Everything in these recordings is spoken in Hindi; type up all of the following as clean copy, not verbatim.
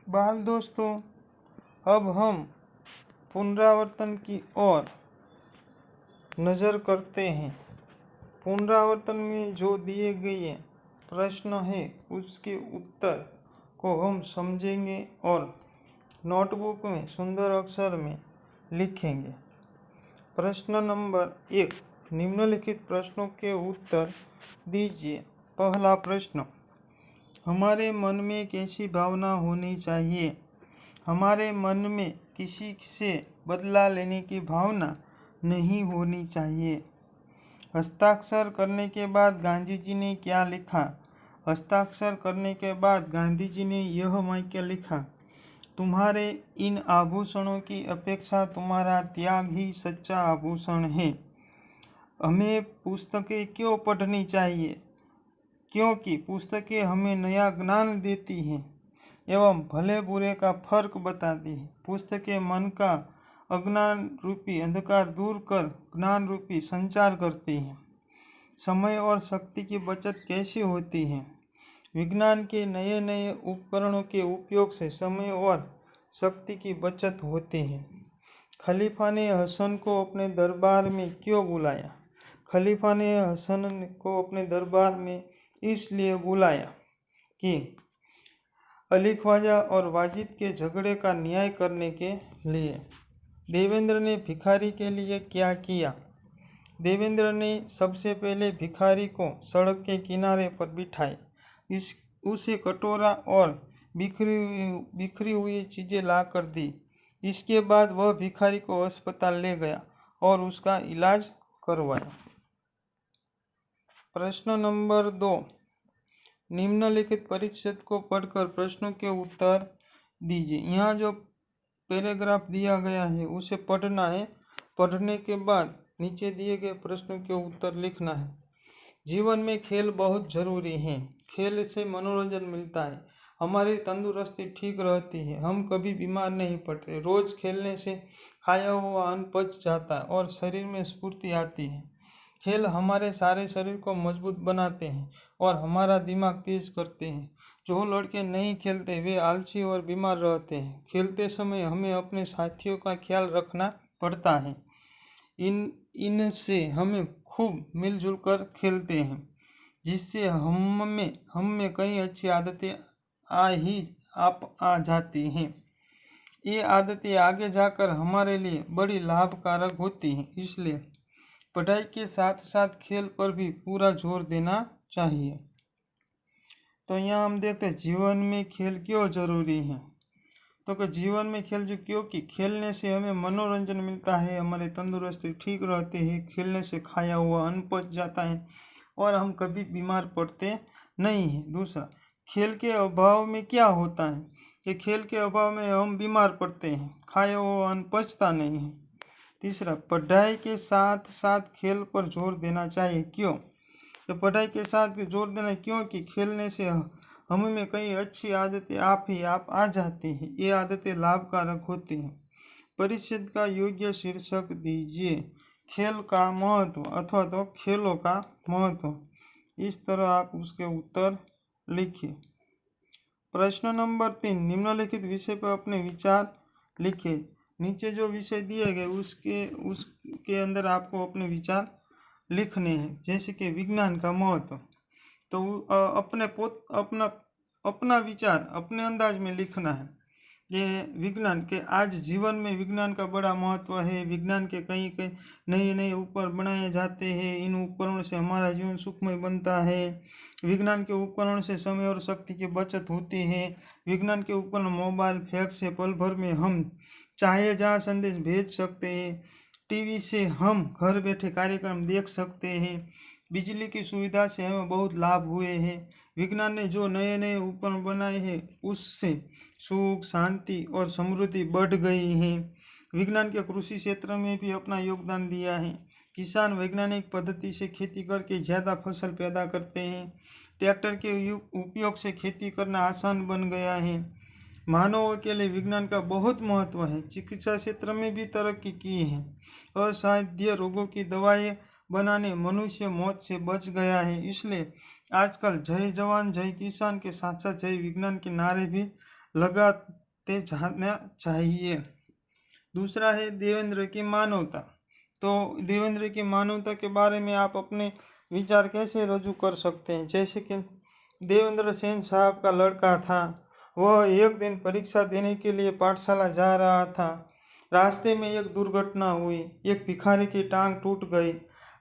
बाल दोस्तों, अब हम पुनरावर्तन की ओर नज़र करते हैं। पुनरावर्तन में जो दिए गए प्रश्न है उसके उत्तर को हम समझेंगे और नोटबुक में सुंदर अक्षर में लिखेंगे। प्रश्न नंबर 1, निम्नलिखित प्रश्नों के उत्तर दीजिए। पहला प्रश्न, हमारे मन में कैसी भावना होनी चाहिए? हमारे मन में किसी से बदला लेने की भावना नहीं होनी चाहिए। हस्ताक्षर करने के बाद गांधी जी ने क्या लिखा? हस्ताक्षर करने के बाद गांधी जी ने यह वाक्य लिखा, तुम्हारे इन आभूषणों की अपेक्षा तुम्हारा त्याग ही सच्चा आभूषण है। हमें पुस्तकें क्यों पढ़नी चाहिए? क्योंकि पुस्तकें हमें नया ज्ञान देती हैं एवं भले बुरे का फर्क बताती है। पुस्तकें मन का अज्ञान रूपी अंधकार दूर कर ज्ञान रूपी संचार करती हैं। समय और शक्ति की बचत कैसे होती है? विज्ञान के नए नए उपकरणों के उपयोग से समय और शक्ति की बचत होती है। खलीफा ने हसन को अपने दरबार में क्यों बुलाया? खलीफा ने हसन को अपने दरबार में इसलिए बुलाया कि अली ख्वाजा और वाजिद के झगड़े का न्याय करने के लिए। देवेंद्र ने भिखारी के लिए क्या किया? देवेंद्र ने सबसे पहले भिखारी को सड़क के किनारे पर बिठाया, उसे कटोरा और बिखरी हुई चीज़ें ला कर दी। इसके बाद वह भिखारी को अस्पताल ले गया और उसका इलाज करवाया। प्रश्न नंबर 2, निम्नलिखित परिच्छेद को पढ़कर प्रश्नों के उत्तर दीजिए। यहाँ जो पैराग्राफ दिया गया है उसे पढ़ना है। पढ़ने के बाद नीचे दिए गए प्रश्नों के उत्तर लिखना है। जीवन में खेल बहुत जरूरी है। खेल से मनोरंजन मिलता है, हमारी तंदुरुस्ती ठीक रहती है, हम कभी बीमार नहीं पड़ते। रोज खेलने से खाया हुआ अन्न पच जाता है और शरीर में स्फूर्ति आती है। खेल हमारे सारे शरीर को मजबूत बनाते हैं और हमारा दिमाग तेज करते हैं। जो लड़के नहीं खेलते वे आलसी और बीमार रहते हैं। खेलते समय हमें अपने साथियों का ख्याल रखना पड़ता है। इनसे हमें खूब मिलजुल कर खेलते हैं, जिससे हम में कई अच्छी आदतें आ जाती हैं। ये आदतें आगे जाकर हमारे लिए बड़ी लाभकारक होती हैं। इसलिए पढ़ाई के साथ साथ खेल पर भी पूरा जोर देना चाहिए। तो यहाँ हम देखते हैं जीवन में खेल क्यों जरूरी है। तो जीवन में खेल क्योंकि खेलने से हमें मनोरंजन मिलता है, हमारी तंदुरुस्ती ठीक रहती है, खेलने से खाया हुआ अन्न पच जाता है और हम कभी बीमार पड़ते नहीं हैं। दूसरा, खेल के अभाव में क्या होता है कि खेल के अभाव में हम बीमार पड़ते हैं, खाया हुआ अन्न पचता नहीं है। तीसरा, पढ़ाई के साथ साथ खेल पर जोर देना चाहिए। क्यों? तो पढ़ाई के साथ जोर देना क्योंकि खेलने से हम में कई अच्छी आदतें आप आ जाती हैं। ये आदतें लाभकारक होती हैं। परिच्छेद का योग्य शीर्षक दीजिए। खेल का महत्व अथवा तो खेलों का महत्व। इस तरह आप उसके उत्तर लिखिए। प्रश्न नंबर 3, निम्नलिखित विषय पर अपने विचार लिखिए। नीचे जो विषय दिए गए उसके अंदर आपको अपने विचार लिखने हैं। जैसे कि विज्ञान का महत्व, तो अपना विचार अपने अंदाज में लिखना है। ये विज्ञान के आज जीवन में विज्ञान का बड़ा महत्व है। विज्ञान के कई नए नए उपकरण बनाए जाते हैं। इन उपकरणों से हमारा जीवन सुखमय बनता है। विज्ञान के उपकरण से समय और शक्ति की बचत होती है। विज्ञान के उपकरण मोबाइल फैक्स से पल भर में हम चाहे जहाँ संदेश भेज सकते हैं। टीवी से हम घर बैठे कार्यक्रम देख सकते हैं। बिजली की सुविधा से हमें बहुत लाभ हुए हैं। विज्ञान ने जो नए नए उपकरण बनाए हैं उससे सुख, शांति और समृद्धि बढ़ गई है। विज्ञान के कृषि क्षेत्र में भी अपना योगदान दिया है। किसान वैज्ञानिक पद्धति से खेती करके ज़्यादा फसल पैदा करते हैं। ट्रैक्टर के उपयोग से खेती करना आसान बन गया है। मानवों के लिए विज्ञान का बहुत महत्व है। चिकित्सा क्षेत्र में भी तरक्की की है। असाध्य रोगों की दवाएं बनाने मनुष्य मौत से बच गया है। इसलिए आजकल जय जवान जय किसान के साथ साथ जय विज्ञान के नारे भी लगाते जाना चाहिए। दूसरा है देवेंद्र की मानवता। तो देवेंद्र की मानवता के बारे में आप अपने विचार कैसे रजू कर सकते हैं? जैसे कि देवेंद्र सेन साहब का लड़का था। वह एक दिन परीक्षा देने के लिए पाठशाला जा रहा था। रास्ते में एक दुर्घटना हुई। एक भिखारी की टांग टूट गई।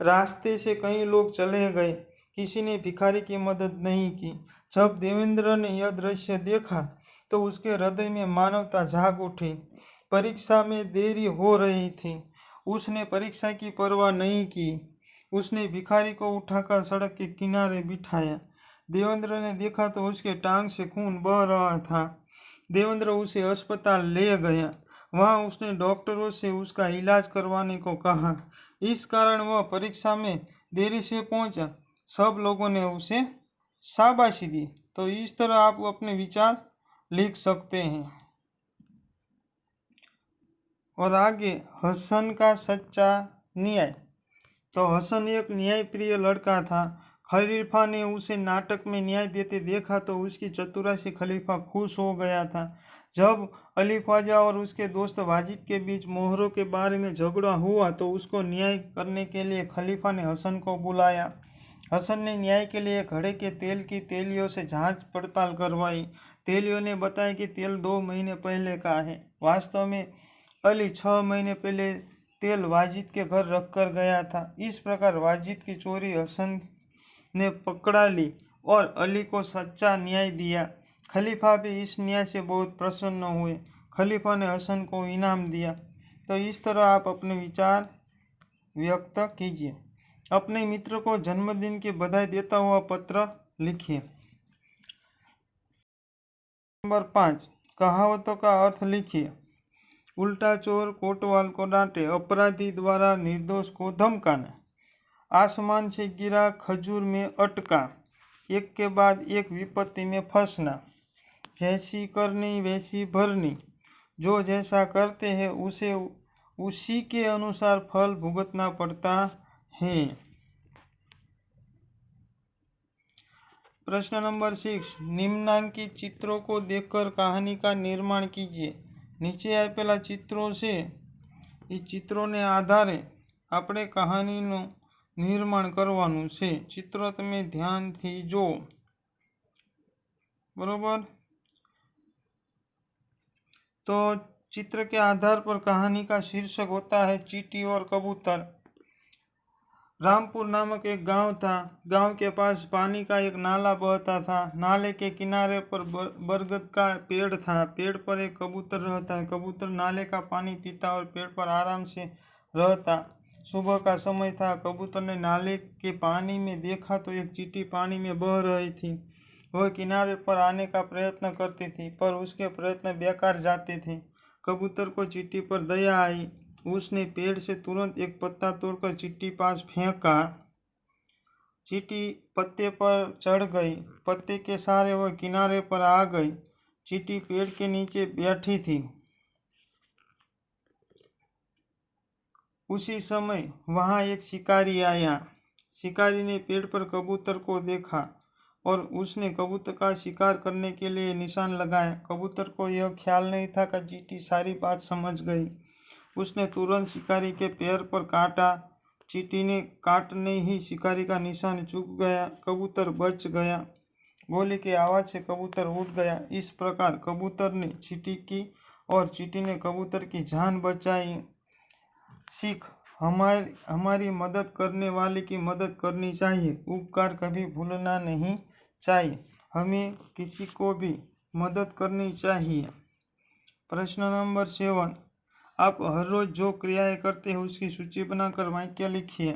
रास्ते से कई लोग चले गए, किसी ने भिखारी की मदद नहीं की। जब देवेंद्र ने यह दृश्य देखा तो उसके हृदय में मानवता जाग उठी। परीक्षा में देरी हो रही थी। उसने परीक्षा की परवाह नहीं की। उसने भिखारी को उठाकर सड़क के किनारे बिठाया। देवेंद्र ने देखा तो उसके टांग से खून बह रहा था। देवेंद्र उसे अस्पताल ले गया। वहां उसने डॉक्टरों से उसका इलाज करवाने को कहा। इस कारण वह परीक्षा में देरी से पहुंचा। सब लोगों ने उसे शाबाशी दी। तो इस तरह आप अपने विचार लिख सकते हैं। और आगे, हसन का सच्चा न्याय। तो हसन एक न्यायप्रिय लड़का था। खलीफा ने उसे नाटक में न्याय देते देखा तो उसकी चतुराई से खलीफा खुश हो गया था। जब अली ख्वाजा और उसके दोस्त वाजिद के बीच मोहरों के बारे में झगड़ा हुआ तो उसको न्याय करने के लिए खलीफा ने हसन को बुलाया। हसन ने न्याय के लिए घड़े के तेल की तेलियों से जांच पड़ताल करवाई। तेलियों ने बताया कि तेल 2 महीने पहले का है। वास्तव में अली 6 महीने पहले तेल वाजिद के घर रख कर गया था। इस प्रकार वाजिद की चोरी हसन ने पकड़ा ली और अली को सच्चा न्याय दिया। खलीफा भी इस न्याय से बहुत प्रसन्न हुए। खलीफा ने हसन को इनाम दिया। तो इस तरह आप अपने विचार व्यक्त कीजिए। अपने मित्र को जन्मदिन की बधाई देता हुआ पत्र लिखिए। नंबर 5, कहावतों का अर्थ लिखिए। उल्टा चोर कोतवाल को डांटे, अपराधी द्वारा निर्दोष को धमकाना, आसमान से गिरा खजूर में अटका, एक के बाद एक विपत्ति में फंसना, जैसी करनी वैसी भरनी, जो जैसा करते हैं उसे उसी के अनुसार फल भुगतना पड़ता है। प्रश्न नंबर 6, निम्नांकित चित्रों को देखकर कहानी का निर्माण कीजिए। નીચે આપેલા ચિત્રો છે એ ચિત્રોને આધારે આપણે કહાનીનું નિર્માણ કરવાનું છે। ચિત્રો તમે ધ્યાનથી જુઓ, બરોબર। तो चित्र के आधार पर कहानी का शीर्षक होता है चींटी और कबूतर। रामपुर नामक एक गांव था। गांव के पास पानी का एक नाला बहता था। नाले के किनारे पर बरगद का पेड़ था। पेड़ पर एक कबूतर रहता है। कबूतर नाले का पानी पीता और पेड़ पर आराम से रहता। सुबह का समय था। कबूतर ने नाले के पानी में देखा तो एक चींटी पानी में बह रही थी। वह किनारे पर आने का प्रयत्न करती थी पर उसके प्रयत्न बेकार जाते थे। कबूतर को चींटी पर दया आई। उसने पेड़ से तुरंत एक पत्ता तोड़कर चींटी पास फेंका। चींटी पत्ते पर चढ़ गई। पत्ते के सहारे वह किनारे पर आ गई। चींटी पेड़ के नीचे बैठी थी। उसी समय वहां एक शिकारी आया। शिकारी ने पेड़ पर कबूतर को देखा और उसने कबूतर का शिकार करने के लिए निशान लगाया। कबूतर को यह ख्याल नहीं था कि चींटी सारी बात समझ गई। उसने तुरंत शिकारी के पैर पर काटा। चींटी ने काटने ही शिकारी का निशान चूक गया। कबूतर बच गया। गोली की आवाज से कबूतर उड़ गया। इस प्रकार कबूतर ने चींटी की और चींटी ने कबूतर की जान बचाई। सीख, हमारी मदद करने वाले की मदद करनी चाहिए। उपकार कभी भूलना नहीं चाहिए। हमें किसी को भी मदद करनी चाहिए। प्रश्न नंबर 7, आप हर रोज जो क्रियाएं करते हैं उसकी सूची बनाकर वाक्य लिखिए।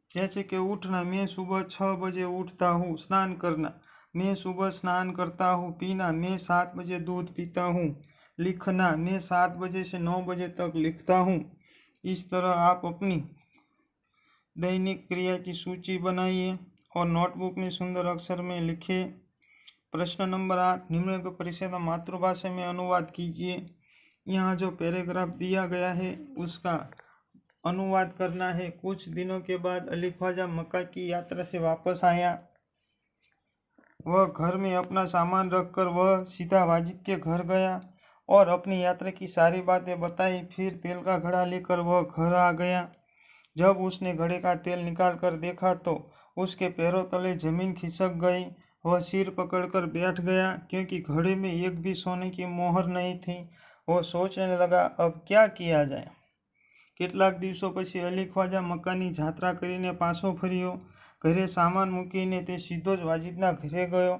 जैसे कि उठना, मैं सुबह 6 बजे उठता हूँ। स्नान करना, मैं सुबह स्नान करता हूँ। पीना, मैं 7 बजे दूध पीता हूँ। लिखना, मैं 7 बजे से 9 बजे तक लिखता हूँ। इस तरह आप अपनी दैनिक क्रिया की सूची बनाइए और नोटबुक में सुंदर अक्षर में लिखिए। प्रश्न नंबर 8, निम्न के परिच्छेद मातृभाषा में अनुवाद कीजिए। यहाँ जो पैराग्राफ दिया गया है उसका अनुवाद करना है। कुछ दिनों के बाद अली ख्वाजा मक्का की यात्रा से वापस आया। वह घर में अपना सामान रखकर वह सीधा वाजिद के घर गया और अपनी यात्रा की सारी बातें बताई। फिर तेल का घड़ा लेकर वह घर आ गया। जब उसने घड़े का तेल निकाल कर देखा तो उसके पैरों तले जमीन खिसक गई। वह सिर पकड़कर बैठ गया क्योंकि घड़े में एक भी सोने की मोहर नहीं थी। वह सोचने लगा, अब क्या किया जाए। કેટલાક દિવસો પછી અલી ખ્વાજા મક્કાની જાત્રા કરીને પાછો ફર્યો। ઘરે સામાન મૂકીને તે સીધો જ વાજિદના ઘરે ગયો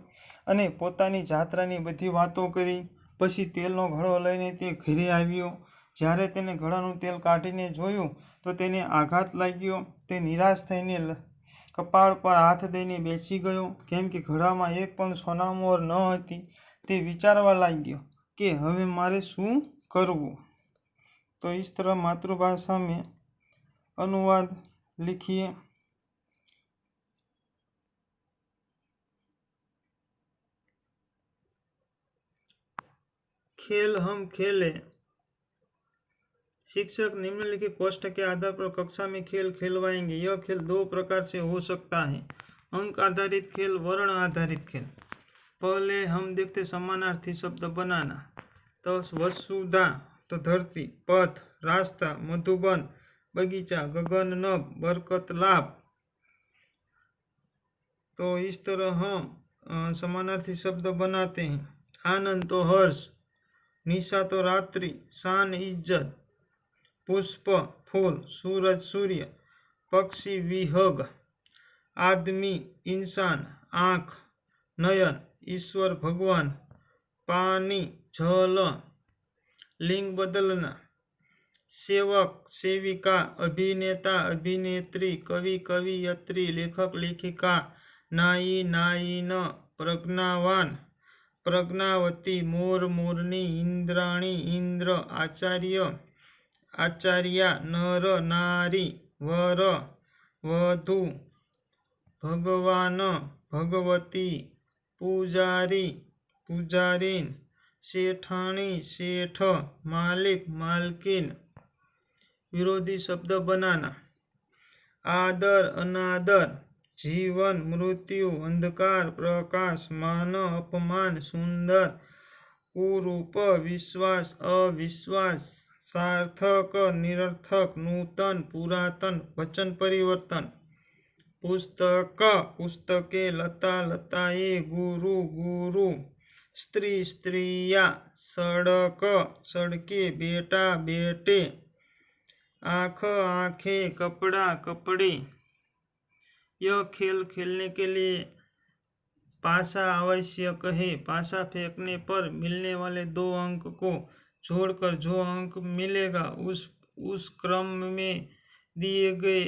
અને પોતાની જાત્રાની બધી વાતો કરી। પછી તેલનો ઘડો લઈને તે ઘરે આવ્યો। જ્યારે તેને ઘડાનું તેલ કાઢીને જોયું તો તેને આઘાત લાગ્યો। તે નિરાશ થઈને કપાળ પર હાથ દઈને બેસી ગયો કેમ કે ઘડામાં એક પણ સોનામોહર ન હતી। તે વિચારવા લાગ્યો કે હવે મારે શું કરવું। तो इस तरह मातृभाषा में अनुवाद लिखिए। खेल हम खेले। शिक्षक निम्नलिखित कोष्ठक के आधार पर कक्षा में खेल खेलवाएंगे। यह खेल दो प्रकार से हो सकता है, अंक आधारित खेल, वर्ण आधारित खेल। पहले हम देखते समानार्थी शब्द बनाना। तो वसुधा तो धरती, पथ रास्ता, मधुबन बगीचा, गगन नभ बरकत लाभ। तो इस तरह हम समानार्थी शब्द बनाते हैं। आनंद तो हर्ष, निशा तो रात्रि, शान इज्जत, पुष्प फूल, सूरज सूर्य, पक्षी विहग, आदमी इंसान, आँख नयन, ईश्वर भगवान, पानी जल, लिंग बदलना, सेवक सेविका, अभिनेता अभिनेत्री, कवि कवियत्री, लेखक लेखिका, नाई नायिन, प्रज्ञावान प्रज्ञावती, मोर मोरनी, इंद्राणी इंद्र, आचार्य आचार्या, नर नारी, वर वधू, भगवान भगवती, पुजारी पुजारीन, सेठानी सेठ, मालिक मालकिन। विरोधी शब्द बनाना। आदर अनादर, जीवन मृत्यु, अंधकार प्रकाश, मान अपमान, सुंदर कुरूप, विश्वास अविश्वास, सार्थक निरर्थक, नूतन पुरातन, वचन परिवर्तन। पुस्तक पुस्तके, लता लताए, गुरु गुरु, स्त्री स्त्रिया, सड़क सड़के, बेटा बेटे, आँख आँखें, कपड़ा कपड़े। यह खेल खेलने के लिए पासा आवश्यक है। पासा फेंकने पर मिलने वाले 2 अंक को जोड़कर जो अंक मिलेगा उस क्रम में दिए गए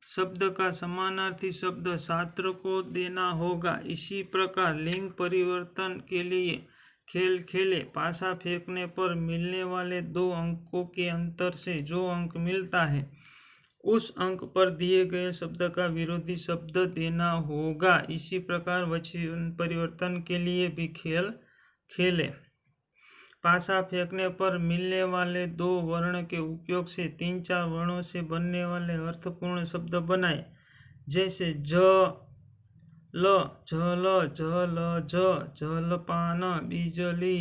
शब्द का समानार्थी शब्द छात्र को देना होगा। इसी प्रकार लिंग परिवर्तन के लिए खेल खेले। पासा फेंकने पर मिलने वाले 2 अंकों के अंतर से जो अंक मिलता है उस अंक पर दिए गए शब्द का विरोधी शब्द देना होगा। इसी प्रकार वचन परिवर्तन के लिए भी खेल खेले। पासा फेंकने पर मिलने वाले 2 वर्ण के उपयोग से 3-4 वर्णों से बनने वाले अर्थपूर्ण शब्द बनाए। जैसे ल झल झल जलपान, बिजली,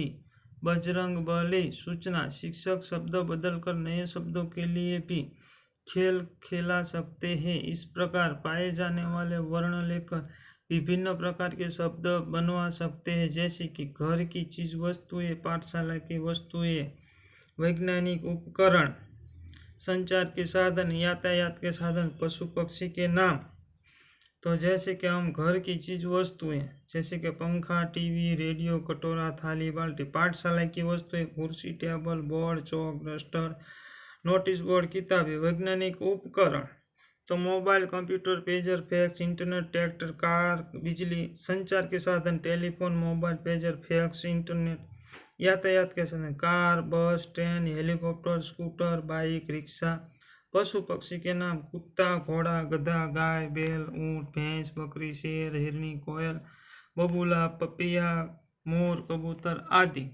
बजरंग बली, सूचना। शिक्षक शब्द बदलकर नए शब्दों के लिए भी खेल खेला सकते हैं। इस प्रकार पाए जाने वाले वर्ण लेकर विभिन्न प्रकार के शब्द बनवा सकते हैं, जैसे कि घर की चीज वस्तुएं, पाठशाला की वस्तुएं, वैज्ञानिक उपकरण, संचार के साधन, यातायात के साधन, पशु पक्षी के नाम। तो जैसे कि हम घर की चीज वस्तुएं जैसे कि पंखा, टीवी, रेडियो, कटोरा, थाली, बाल्टी। पाठशाला की वस्तुएं कुर्सी, टेबल, बोर्ड, चौक, डस्टर, नोटिस बोर्ड, किताबें। वैज्ञानिक उपकरण तो mobile, computer, pager, fax, internet, tractor, car, बिजली। संचार के साधन telephone, mobile, pager, fax, internet. यातायात के साधन कार, बस, train, helicopter, scooter, bike, rickshaw. पशु पक्षी के नाम कुत्ता, घोड़ा, गधा, गाय, बैल, ऊंट, भैंस, बकरी, शेर, हिरनी, कोयल, बबूला, पपिया, मोर, कबूतर आदि।